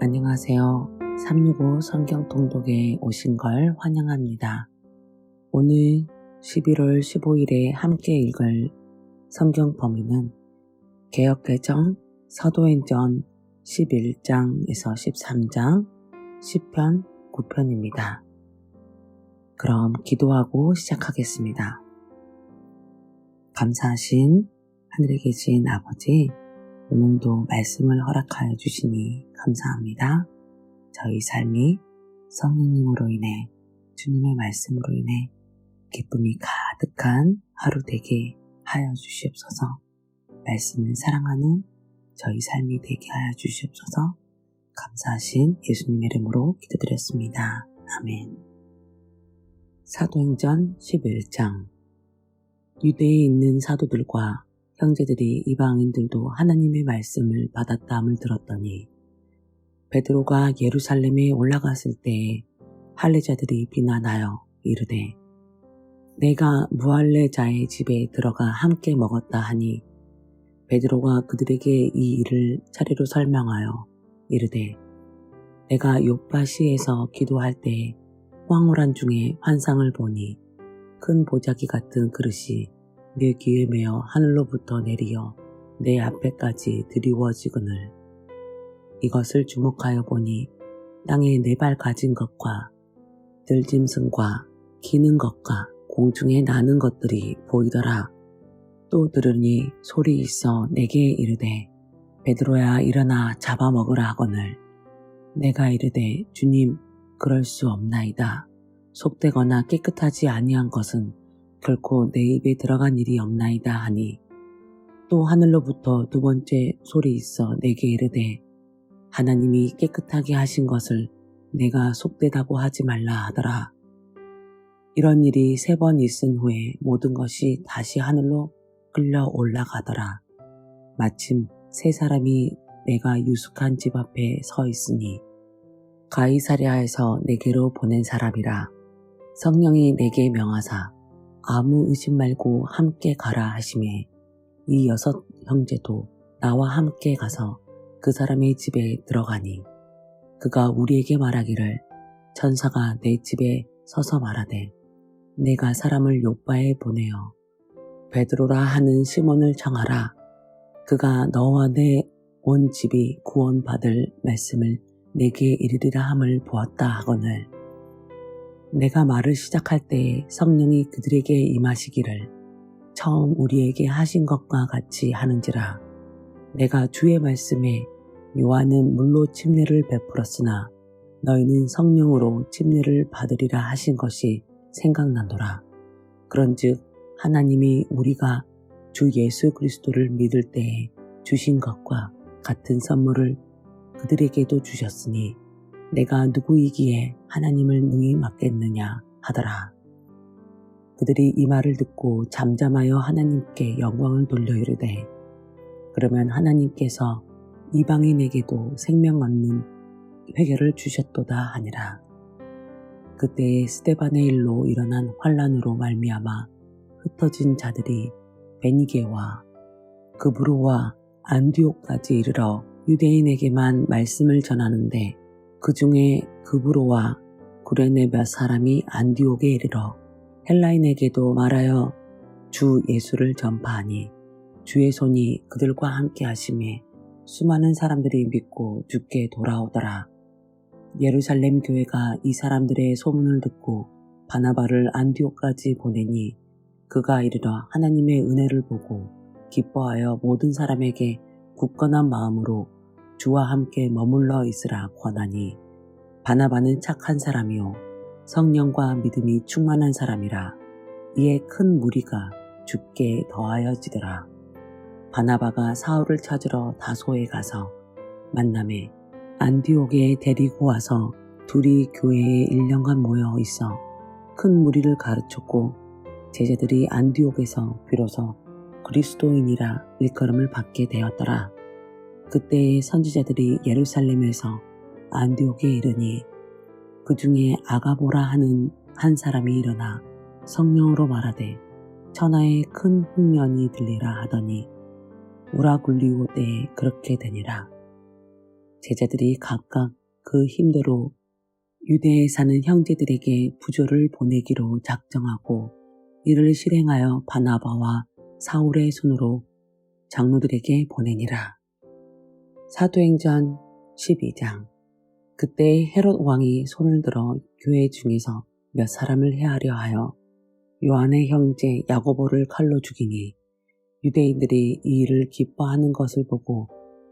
안녕하세요. 365 성경 통독에 오신 걸 환영합니다. 오늘 11월 15일에 함께 읽을 성경 범위는 개역개정 사도행전 11장에서 13장 10편 9편입니다. 그럼 기도하고 시작하겠습니다. 감사하신 하늘에 계신 아버지, 오늘도 말씀을 허락하여 주시니 감사합니다. 저희 삶이 성령님으로 인해, 주님의 말씀으로 인해 기쁨이 가득한 하루 되게 하여 주시옵소서. 말씀을 사랑하는 저희 삶이 되게 하여 주시옵소서. 감사하신 예수님의 이름으로 기도드렸습니다. 아멘. 사도행전 11장. 유대에 있는 사도들과 형제들이 이방인들도 하나님의 말씀을 받았다함을 들었더니 베드로가 예루살렘에 올라갔을 때에 할례자들이 비난하여 이르되 내가 무할례자의 집에 들어가 함께 먹었다 하니 베드로가 그들에게 이 일을 차례로 설명하여 이르되 내가 요파시에서 기도할 때에 황홀한 중에 환상을 보니 큰 보자기 같은 그릇이 내 귀에 매어 하늘로부터 내리어 내 앞에까지 드리워지거늘 이것을 주목하여 보니 땅에 4발 가진 것과 들짐승과 기는 것과 공중에 나는 것들이 보이더라. 또 들으니 소리 있어 내게 이르되 베드로야 일어나 잡아먹으라 하거늘 내가 이르되 주님 그럴 수 없나이다. 속되거나 깨끗하지 아니한 것은 결코 내 입에 들어간 일이 없나이다 하니 또 하늘로부터 2번째 소리 있어 내게 이르되 하나님이 깨끗하게 하신 것을 내가 속되다고 하지 말라 하더라. 이런 일이 3번 있은 후에 모든 것이 다시 하늘로 끌려 올라가더라. 마침 3사람이 내가 유숙한 집 앞에 서 있으니 가이사랴에서 내게로 보낸 사람이라. 성령이 내게 명하사 아무 의심 말고 함께 가라 하시매 이 6 형제도 나와 함께 가서 그 사람의 집에 들어가니 그가 우리에게 말하기를 천사가 내 집에 서서 말하되 내가 사람을 요빠에 보내어 베드로라 하는 시몬을 청하라. 그가 너와 내 온 집이 구원받을 말씀을 내게 이르리라 함을 보았다 하거늘 내가 말을 시작할 때에 성령이 그들에게 임하시기를 처음 우리에게 하신 것과 같이 하는지라. 내가 주의 말씀에 요한은 물로 침례를 베풀었으나 너희는 성령으로 침례를 받으리라 하신 것이 생각나노라. 그런즉 하나님이 우리가 주 예수 그리스도를 믿을 때에 주신 것과 같은 선물을 그들에게도 주셨으니 내가 누구이기에 하나님을 능히 맡겠느냐 하더라. 그들이 이 말을 듣고 잠잠하여 하나님께 영광을 돌려 이르되 그러면 하나님께서 이방인에게도 생명 얻는 회개를 주셨도다 하니라. 그때에 스데반의 일로 일어난 환란으로 말미암아 흩어진 자들이 베니게와 그브로와 안디옥까지 이르러 유대인에게만 말씀을 전하는데 그 중에 그브로와 구레네 몇 사람이 안디옥에 이르러 헬라인에게도 말하여 주 예수를 전파하니 주의 손이 그들과 함께 하심에 수많은 사람들이 믿고 주께 돌아오더라. 예루살렘 교회가 이 사람들의 소문을 듣고 바나바를 안디옥까지 보내니 그가 이르러 하나님의 은혜를 보고 기뻐하여 모든 사람에게 굳건한 마음으로 주와 함께 머물러 있으라 권하니 바나바는 착한 사람이요 성령과 믿음이 충만한 사람이라. 이에 큰 무리가 주께 더하여지더라. 바나바가 사울을 찾으러 다소에 가서 만남에 안디옥에 데리고 와서 둘이 교회에 1년간 모여 있어 큰 무리를 가르쳤고 제자들이 안디옥에서 비로소 그리스도인이라 일컬음을 받게 되었더라. 그때의 선지자들이 예루살렘에서 안디옥에 이르니 그 중에 아가보라 하는 한 사람이 일어나 성령으로 말하되 천하에 큰 흉년이 들리라 하더니 우라굴리오 때에 그렇게 되니라. 제자들이 각각 그 힘대로 유대에 사는 형제들에게 부조를 보내기로 작정하고 이를 실행하여 바나바와 사울의 손으로 장로들에게 보내니라. 사도행전 12장. 그때 헤롯 왕이 손을 들어 교회 중에서 몇 사람을 해하려 하여 요한의 형제 야고보를 칼로 죽이니 유대인들이 이 일을 기뻐하는 것을 보고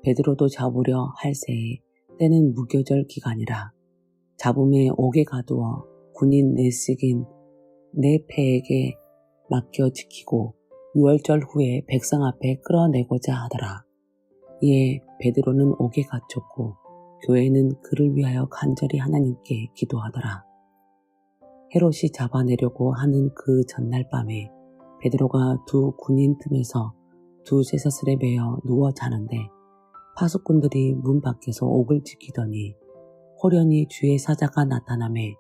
베드로도 잡으려 할새에 때는 무교절 기간이라. 잡음에 옥에 가두어 군인 내식인 네페에게 맡겨 지키고 유월절 후에 백성 앞에 끌어내고자 하더라. 이에 베드로는 옥에 갇혔고 교회는 그를 위하여 간절히 하나님께 기도하더라. 헤롯이 잡아내려고 하는 그 전날 밤에 베드로가 두 군인 틈에서 두 쇠사슬에 매여 누워 자는데 파수꾼들이 문 밖에서 옥을 지키더니 호련히 주의 사자가 나타나매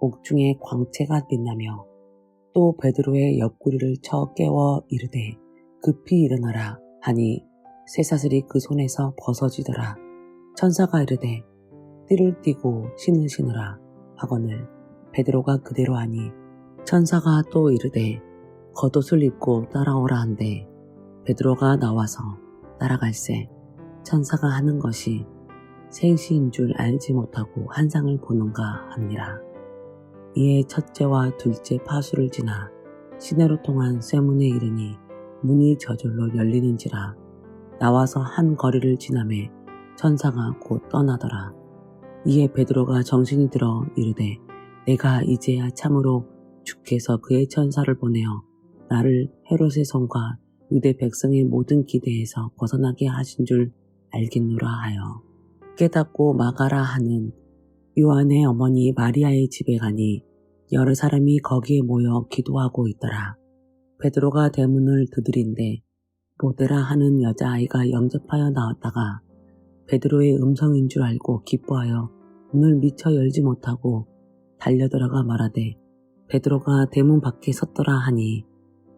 옥중에 광채가 빛나며 또 베드로의 옆구리를 쳐 깨워 이르되 급히 일어나라 하니 쇠사슬이 그 손에서 벗어지더라. 천사가 이르되 띠를 띠고 신을 신으라 하거늘 베드로가 그대로 하니 천사가 또 이르되 겉옷을 입고 따라오라 한데 베드로가 나와서 따라갈새 천사가 하는 것이 생시인 줄 알지 못하고 환상을 보는가 합니다. 이에 첫째와 둘째 파수를 지나 시내로 통한 쇠문에 이르니 문이 저절로 열리는지라. 나와서 한 거리를 지나매 천사가 곧 떠나더라. 이에 베드로가 정신이 들어 이르되 내가 이제야 참으로 주께서 그의 천사를 보내어 나를 헤롯의 손과 유대 백성의 모든 기대에서 벗어나게 하신 줄 알겠노라 하여 깨닫고 마가라 하는 요한의 어머니 마리아의 집에 가니 여러 사람이 거기에 모여 기도하고 있더라. 베드로가 대문을 두드린데 로데라 하는 여자아이가 영접하여 나왔다가 베드로의 음성인 줄 알고 기뻐하여 문을 미처 열지 못하고 달려들어가 말하되 베드로가 대문 밖에 섰더라 하니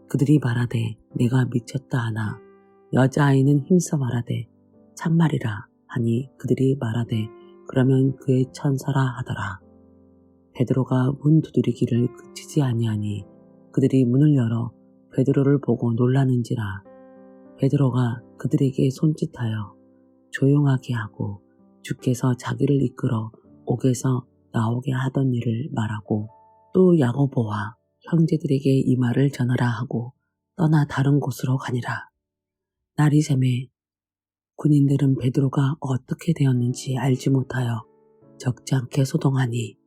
그들이 말하되 내가 미쳤다 하나 여자아이는 힘써 말하되 참말이라 하니 그들이 말하되 그러면 그의 천사라 하더라. 베드로가 문 두드리기를 그치지 아니하니 그들이 문을 열어 베드로를 보고 놀라는지라. 베드로가 그들에게 손짓하여 조용하게 하고 주께서 자기를 이끌어 옥에서 나오게 하던 일을 말하고 또 야고보와 형제들에게 이 말을 전하라 하고 떠나 다른 곳으로 가니라. 날이 새매 군인들은 베드로가 어떻게 되었는지 알지 못하여 적지 않게 소동하니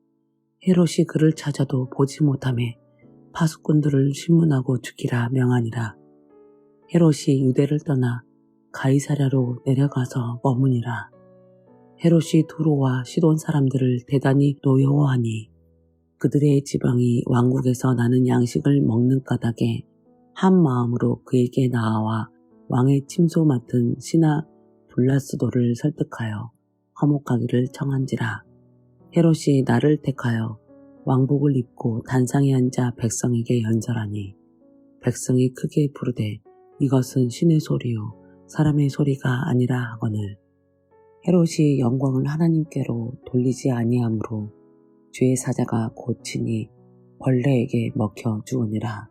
헤롯이 그를 찾아도 보지 못하매 파수꾼들을 신문하고 죽이라 명하니라. 헤롯이 유대를 떠나 가이사랴로 내려가서 머무니라. 헤롯이 두로와 시돈 사람들을 대단히 노여워하니 그들의 지방이 왕국에서 나는 양식을 먹는 까닭에 한 마음으로 그에게 나아와 왕의 침소 맡은 시나 블라스도를 설득하여 화목하기를 청한지라. 헤롯이 나를 택하여 왕복을 입고 단상에 앉아 백성에게 연설하니 백성이 크게 부르되 이것은 신의 소리요 사람의 소리가 아니라 하거늘 헤롯이 영광을 하나님께로 돌리지 아니하므로 주의 사자가 고치니 벌레에게 먹혀 죽으니라.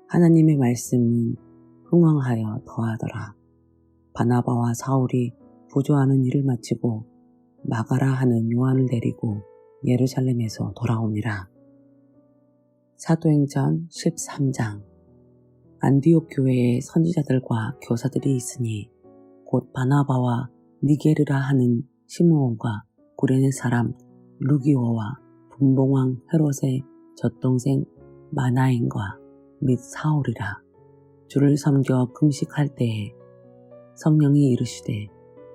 하나님의 말씀은 흥왕하여 더하더라. 바나바와 사울이 부조하는 일을 마치고 마가라 하는 요한을 데리고 예루살렘에서 돌아오니라. 사도행전 13장. 안디옥 교회에 선지자들과 교사들이 있으니 곧 바나바와 니게르라 하는 시므온과 구레네 사람 루기오와 분봉왕 헤롯의 젖동생 마나엔과 및 사울이라. 주를 섬겨 금식할 때에 성령이 이르시되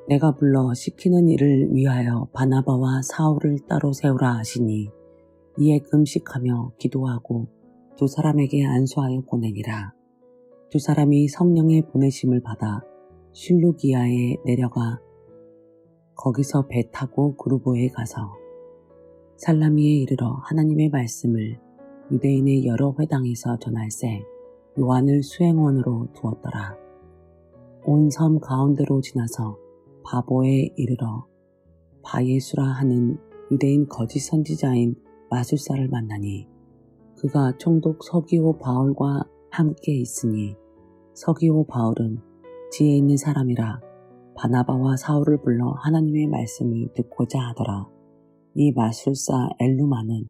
내가 불러 시키는 일을 위하여 바나바와 사울을 따로 세우라 하시니 이에 금식하며 기도하고 두 사람에게 안수하여 보내니라. 두 사람이 성령의 보내심을 받아 실루기아에 내려가 거기서 배 타고 그루보에 가서 살라미에 이르러 하나님의 말씀을 유대인의 여러 회당에서 전할새 요한을 수행원으로 두었더라. 온 섬 가운데로 지나서 바보에 이르러 바예수라 하는 유대인 거짓 선지자인 마술사를 만나니 그가 총독 서기오 바울과 함께 있으니 서기오 바울은 지혜 있는 사람이라 바나바와 사울을 불러 하나님의 말씀을 듣고자 하더라. 이 마술사 엘루마는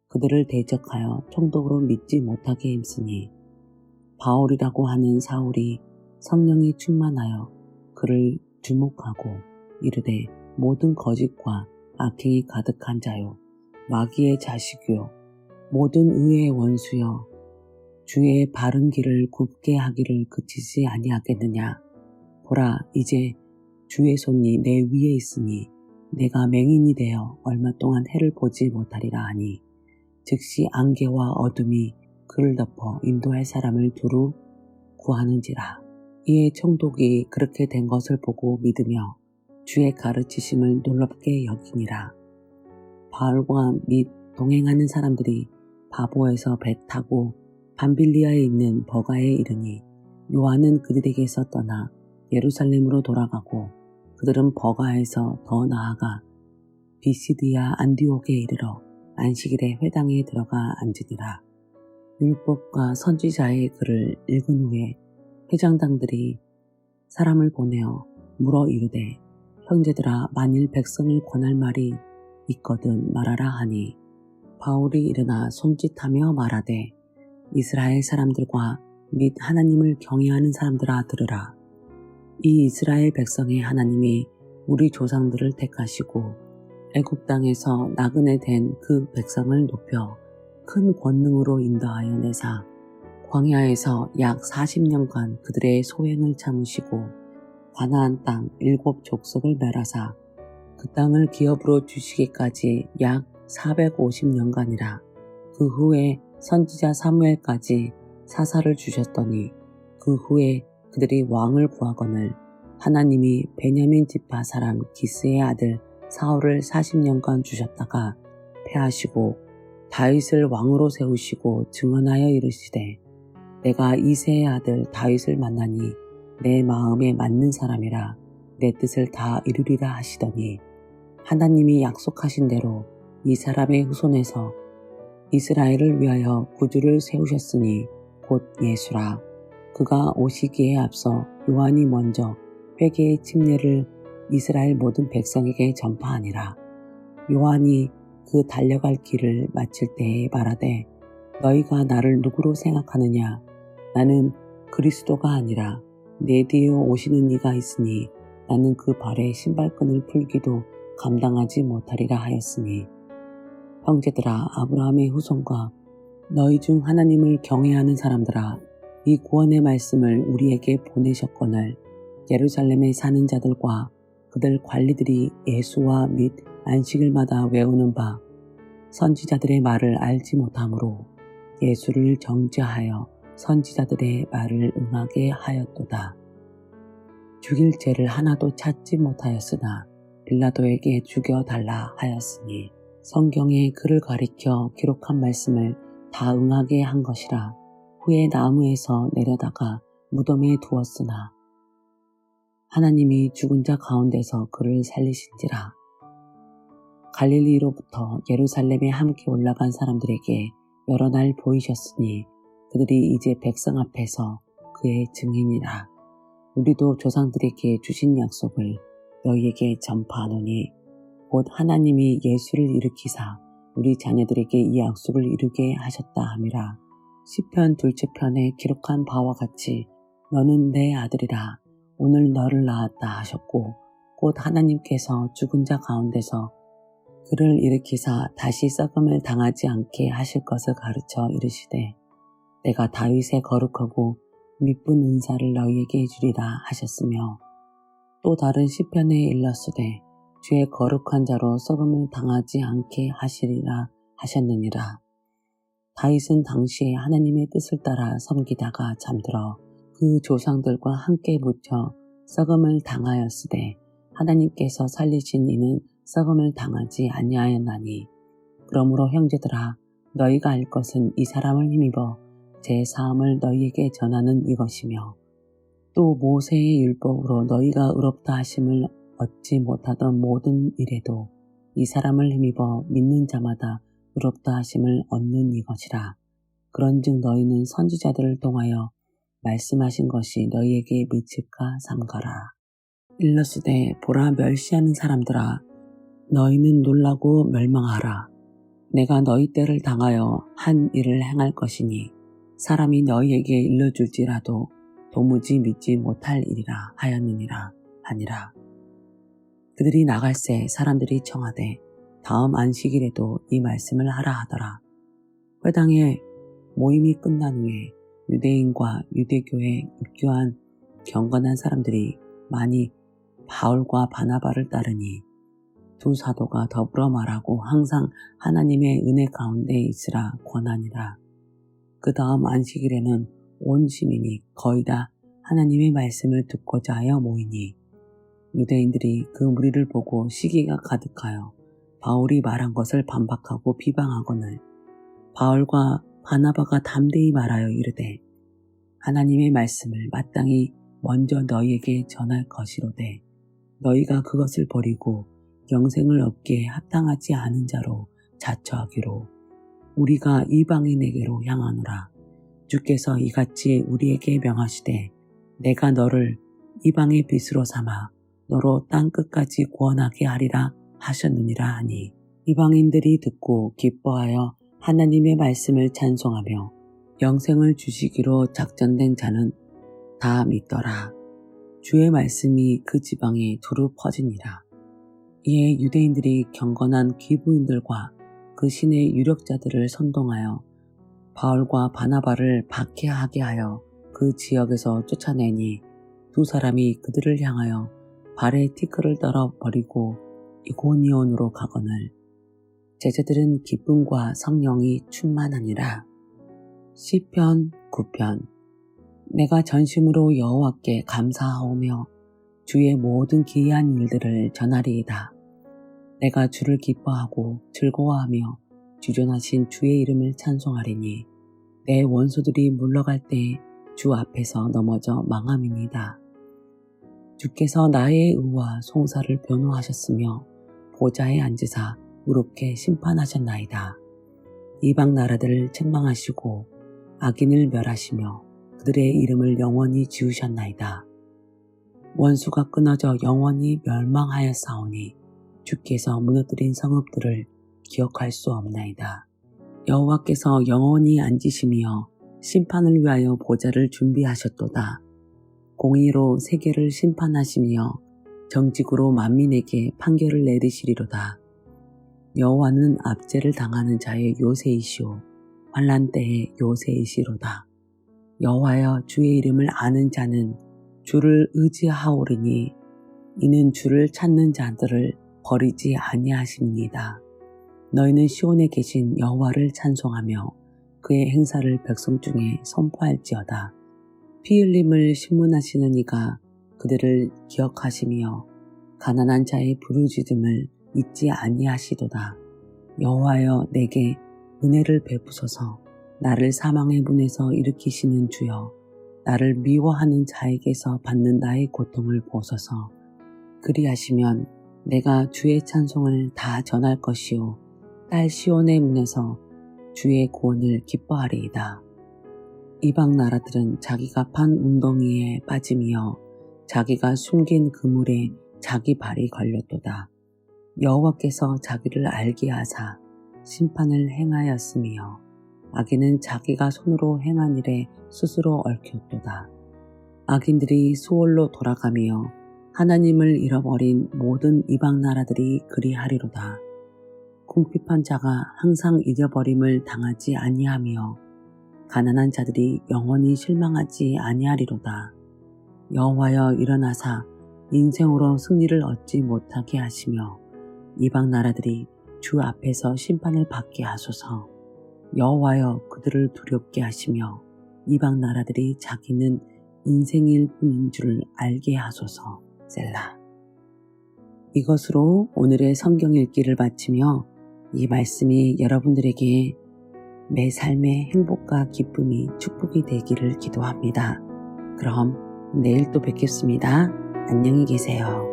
그들을 대적하여 총독으로 믿지 못하게 힘쓰니 바울이라고 하는 사울이 성령이 충만하여 그를 주목하고 이르되 모든 거짓과 악행이 가득한 자요 마귀의 자식이요 모든 의의 원수여 주의 바른 길을 굽게 하기를 그치지 아니하겠느냐. 보라 이제 주의 손이 내 위에 있으니 내가 맹인이 되어 얼마 동안 해를 보지 못하리라 하니 즉시 안개와 어둠이 그를 덮어 인도할 사람을 두루 구하는지라. 이에 총독이 그렇게 된 것을 보고 믿으며 주의 가르치심을 놀랍게 여기니라. 바울과 및 동행하는 사람들이 바보에서 배 타고 밤빌리아에 있는 버가에 이르니 요한은 그들에게서 떠나 예루살렘으로 돌아가고 그들은 버가에서 더 나아가 비시드야 안디옥에 이르러 안식일에 회당에 들어가 앉으니라. 율법과 선지자의 글을 읽은 후에 회장장들이 사람을 보내어 물어 이르되 형제들아 만일 백성을 권할 말이 있거든 말하라 하니 바울이 일어나 손짓하며 말하되 이스라엘 사람들과 및 하나님을 경외하는 사람들아 들으라. 이 이스라엘 백성의 하나님이 우리 조상들을 택하시고 애굽 땅에서 나그네 된 그 백성을 높여 큰 권능으로 인도하여 내사 광야에서 약 40년간 그들의 소행을 참으시고 가나안 땅 7 족속을 멸하사 그 땅을 기업으로 주시기까지 약 450년간이라. 그 후에 선지자 사무엘까지 사사를 주셨더니 그 후에 그들이 왕을 구하거늘 하나님이 베냐민 지파 사람 기스의 아들 사울을 40년간 주셨다가 패하시고 다윗을 왕으로 세우시고 증언하여 이르시되 내가 이새의 아들 다윗을 만나니 내 마음에 맞는 사람이라 내 뜻을 다 이루리라 하시더니 하나님이 약속하신 대로 이 사람의 후손에서 이스라엘을 위하여 구주를 세우셨으니 곧 예수라. 그가 오시기에 앞서 요한이 먼저 회개의 침례를 이스라엘 모든 백성에게 전파하니라. 요한이 그 달려갈 길을 마칠 때에 말하되 너희가 나를 누구로 생각하느냐. 나는 그리스도가 아니라 내 뒤에 오시는 이가 있으니 나는 그 발에 신발끈을 풀기도 감당하지 못하리라 하였으니 형제들아 아브라함의 후손과 너희 중 하나님을 경외하는 사람들아 이 구원의 말씀을 우리에게 보내셨거늘 예루살렘에 사는 자들과 그들 관리들이 예수와 및 안식일마다 외우는 바 선지자들의 말을 알지 못하므로 예수를 정죄하여 선지자들의 말을 응하게 하였도다. 죽일 죄를 하나도 찾지 못하였으나 빌라도에게 죽여달라 하였으니 성경에 그를 가리켜 기록한 말씀을 다 응하게 한 것이라. 후에 나무에서 내려다가 무덤에 두었으나 하나님이 죽은 자 가운데서 그를 살리신지라. 갈릴리로부터 예루살렘에 함께 올라간 사람들에게 여러 날 보이셨으니 그들이 이제 백성 앞에서 그의 증인이라. 우리도 조상들에게 주신 약속을 너희에게 전파하노니 곧 하나님이 예수를 일으키사 우리 자녀들에게 이 약속을 이루게 하셨다 함이라. 시편 2째 편에 기록한 바와 같이 너는 내 아들이라 오늘 너를 낳았다 하셨고 곧 하나님께서 죽은 자 가운데서 그를 일으키사 다시 썩음을 당하지 않게 하실 것을 가르쳐 이르시되 내가 다윗의 거룩하고 미쁜 은사를 너희에게 주리라 하셨으며 또 다른 시편에 일렀으되 주의 거룩한 자로 썩음을 당하지 않게 하시리라 하셨느니라. 다윗은 당시에 하나님의 뜻을 따라 섬기다가 잠들어 그 조상들과 함께 묻혀 썩음을 당하였으되 하나님께서 살리신 이는 썩음을 당하지 아니하였나니 그러므로 형제들아 너희가 알 것은 이 사람을 힘입어 제 사함을 너희에게 전하는 이것이며 또 모세의 율법으로 너희가 의롭다 하심을 얻지 못하던 모든 일에도 이 사람을 힘입어 믿는 자마다 의롭다 하심을 얻는 이것이라. 그런즉 너희는 선지자들을 통하여 말씀하신 것이 너희에게 미칠까 삼가라. 일러스되 보라 멸시하는 사람들아 너희는 놀라고 멸망하라. 내가 너희 때를 당하여 한 일을 행할 것이니 사람이 너희에게 일러줄지라도 도무지 믿지 못할 일이라 하였느니라 하니라. 그들이 나갈새 사람들이 청하되 다음 안식일에도 이 말씀을 하라 하더라. 회당에 모임이 끝난 후에 유대인과 유대교에 입교한 경건한 사람들이 많이 바울과 바나바를 따르니 두 사도가 더불어 말하고 항상 하나님의 은혜 가운데 있으라 권하니라. 그 다음 안식일에는 온 시민이 거의 다 하나님의 말씀을 듣고자 하여 모이니 유대인들이 그 무리를 보고 시기가 가득하여 바울이 말한 것을 반박하고 비방하거늘 바울과 바나바가 담대히 말하여 이르되 하나님의 말씀을 마땅히 먼저 너희에게 전할 것이로되 너희가 그것을 버리고 영생을 얻기에 합당하지 않은 자로 자처하기로 우리가 이방인에게로 향하노라. 주께서 이같이 우리에게 명하시되 내가 너를 이방의 빛으로 삼아 너로 땅끝까지 구원하게 하리라 하셨느니라 하니 이방인들이 듣고 기뻐하여 하나님의 말씀을 찬송하며 영생을 주시기로 작정된 자는 다 믿더라. 주의 말씀이 그 지방에 두루 퍼지니라. 이에 유대인들이 경건한 기부인들과 그 신의 유력자들을 선동하여 바울과 바나바를 박해하게 하여 그 지역에서 쫓아내니 두 사람이 그들을 향하여 발에 티끌을 떨어 버리고 이고니온으로 가거늘 제자들은 기쁨과 성령이 충만하니라. 시편 9편. 내가 전심으로 여호와께 감사하오며 주의 모든 기이한 일들을 전하리이다. 내가 주를 기뻐하고 즐거워하며 주존하신 주의 이름을 찬송하리니 내 원수들이 물러갈 때 주 앞에서 넘어져 망함이니이다. 주께서 나의 의와 송사를 변호하셨으며 보좌에 앉으사 의롭게 심판하셨나이다. 이방 나라들을 책망하시고 악인을 멸하시며 그들의 이름을 영원히 지우셨나이다. 원수가 끊어져 영원히 멸망하였사오니 주께서 무너뜨린 성읍들을 기억할 수 없나이다. 여호와께서 영원히 앉으시며 심판을 위하여 보좌를 준비하셨도다. 공의로 세계를 심판하시며 정직으로 만민에게 판결을 내리시리로다. 여호와는 압제를 당하는 자의 요새이시오 환난 때의 요새이시로다. 여호와여 주의 이름을 아는 자는 주를 의지하오리니 이는 주를 찾는 자들을 버리지 아니하심이니이다. 너희는 시온에 계신 여호와를 찬송하며 그의 행사를 백성 중에 선포할지어다. 피 흘림을 신문하시는 이가 그들을 기억하시며 가난한 자의 부르짖음을 잊지 아니하시도다. 여호와여 내게 은혜를 베푸소서. 나를 사망의 문에서 일으키시는 주여 나를 미워하는 자에게서 받는 나의 고통을 보소서. 그리하시면 내가 주의 찬송을 다 전할 것이요 딸 시온의 문에서 주의 구원을 기뻐하리이다. 이방 나라들은 자기가 판 웅덩이에 빠짐이여 자기가 숨긴 그물에 자기 발이 걸렸도다. 여호와께서 자기를 알게 하사 심판을 행하였으며 악인은 자기가 손으로 행한 일에 스스로 얽혔도다. 악인들이 수월로 돌아가며 하나님을 잃어버린 모든 이방 나라들이 그리하리로다. 궁핍한 자가 항상 잊어버림을 당하지 아니하며 가난한 자들이 영원히 실망하지 아니하리로다. 여호와여 일어나사 인생으로 승리를 얻지 못하게 하시며 이방 나라들이 주 앞에서 심판을 받게 하소서. 여호와여 그들을 두렵게 하시며 이방 나라들이 자기는 인생일 뿐인 줄 알게 하소서. 셀라. 이것으로 오늘의 성경 읽기를 마치며 이 말씀이 여러분들에게 매 삶의 행복과 기쁨이 축복이 되기를 기도합니다. 그럼 내일 또 뵙겠습니다. 안녕히 계세요.